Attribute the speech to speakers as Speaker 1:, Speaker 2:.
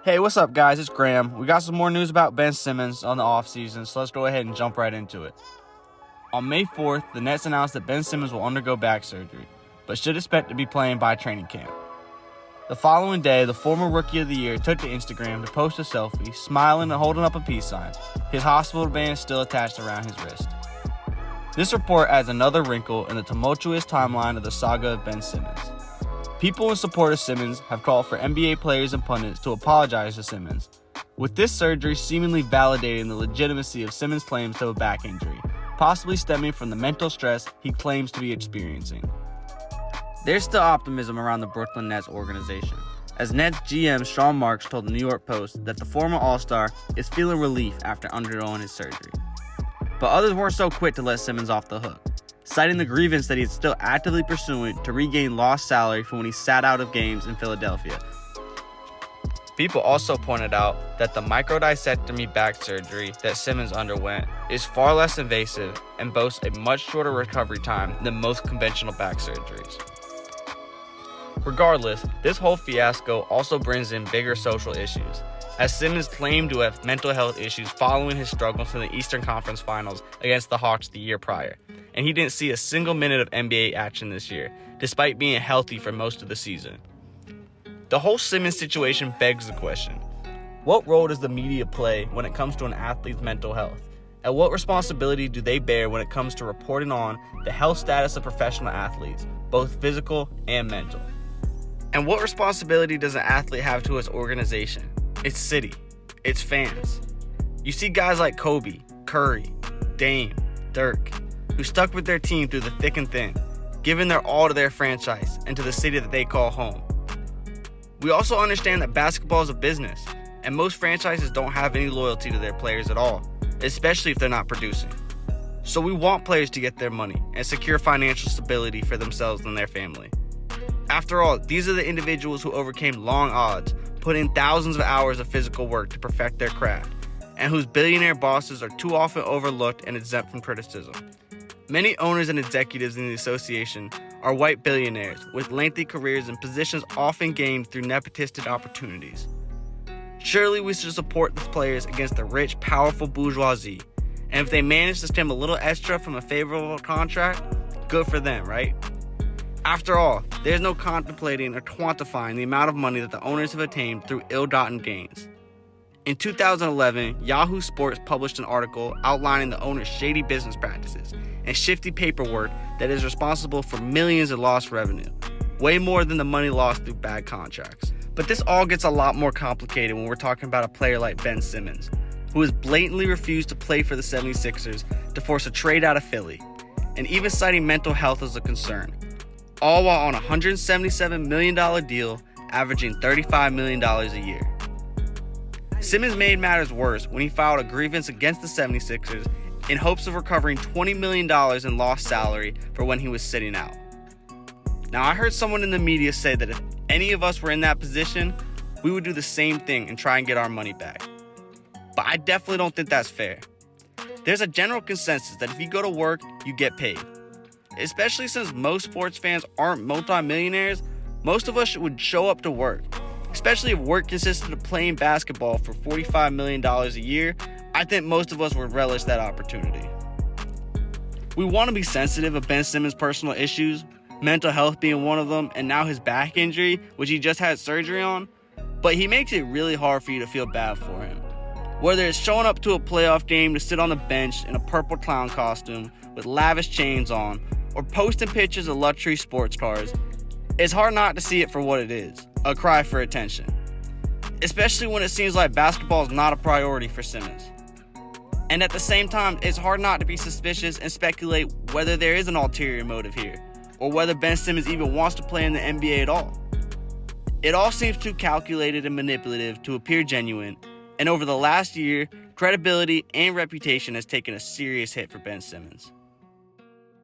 Speaker 1: Hey, what's up, guys? It's Graham. We got some more news about Ben Simmons on the offseason, so let's go ahead and jump right into it. On May 4th, the Nets announced that Ben Simmons will undergo back surgery, but should expect to be playing by training camp. The following day, the former Rookie of the Year took to Instagram to post a selfie, smiling and holding up a peace sign, his hospital band still attached around his wrist. This report adds another wrinkle in the tumultuous timeline of the saga of Ben Simmons. People in support of Simmons have called for NBA players and pundits to apologize to Simmons, with this surgery seemingly validating the legitimacy of Simmons' claims to a back injury, possibly stemming from the mental stress he claims to be experiencing. There's still optimism around the Brooklyn Nets organization, as Nets GM Sean Marks told the New York Post that the former All-Star is feeling relief after undergoing his surgery. But others weren't so quick to let Simmons off the hook, citing the grievance that he is still actively pursuing to regain lost salary from when he sat out of games in Philadelphia. People also pointed out that the microdiscectomy back surgery that Simmons underwent is far less invasive and boasts a much shorter recovery time than most conventional back surgeries. Regardless, this whole fiasco also brings in bigger social issues, as Simmons claimed to have mental health issues following his struggles in the Eastern Conference Finals against the Hawks the year prior, and he didn't see a single minute of NBA action this year, despite being healthy for most of the season. The whole Simmons situation begs the question, what role does the media play when it comes to an athlete's mental health? And what responsibility do they bear when it comes to reporting on the health status of professional athletes, both physical and mental? And what responsibility does an athlete have to its organization, its city, its fans? You see guys like Kobe, Curry, Dame, Dirk, who stuck with their team through the thick and thin, giving their all to their franchise and to the city that they call home. We also understand that basketball is a business, and most franchises don't have any loyalty to their players at all, especially if they're not producing. So we want players to get their money and secure financial stability for themselves and their family. After all, these are the individuals who overcame long odds, put in thousands of hours of physical work to perfect their craft, and whose billionaire bosses are too often overlooked and exempt from criticism. Many owners and executives in the association are white billionaires with lengthy careers in positions often gained through nepotistic opportunities. Surely we should support these players against the rich, powerful bourgeoisie, and if they manage to stem a little extra from a favorable contract, good for them, right? After all, there's no contemplating or quantifying the amount of money that the owners have attained through ill-gotten gains. In 2011, Yahoo Sports published an article outlining the owner's shady business practices and shifty paperwork that is responsible for millions in lost revenue, way more than the money lost through bad contracts. But this all gets a lot more complicated when we're talking about a player like Ben Simmons, who has blatantly refused to play for the 76ers to force a trade out of Philly, and even citing mental health as a concern, all while on a $177 million deal averaging $35 million a year. Simmons made matters worse when he filed a grievance against the 76ers in hopes of recovering $20 million in lost salary for when he was sitting out. Now, I heard someone in the media say that if any of us were in that position, we would do the same thing and try and get our money back. But I definitely don't think that's fair. There's a general consensus that if you go to work, you get paid. Especially since most sports fans aren't multimillionaires, most of us would show up to work. Especially if work consisted of playing basketball for $45 million a year, I think most of us would relish that opportunity. We want to be sensitive of Ben Simmons' personal issues, mental health being one of them, and now his back injury, which he just had surgery on, but he makes it really hard for you to feel bad for him. Whether it's showing up to a playoff game to sit on the bench in a purple clown costume with lavish chains on, or posting pictures of luxury sports cars, it's hard not to see it for what it is, a cry for attention. Especially when it seems like basketball is not a priority for Simmons. And at the same time, it's hard not to be suspicious and speculate whether there is an ulterior motive here, or whether Ben Simmons even wants to play in the NBA at all. It all seems too calculated and manipulative to appear genuine, and over the last year, credibility and reputation has taken a serious hit for Ben Simmons.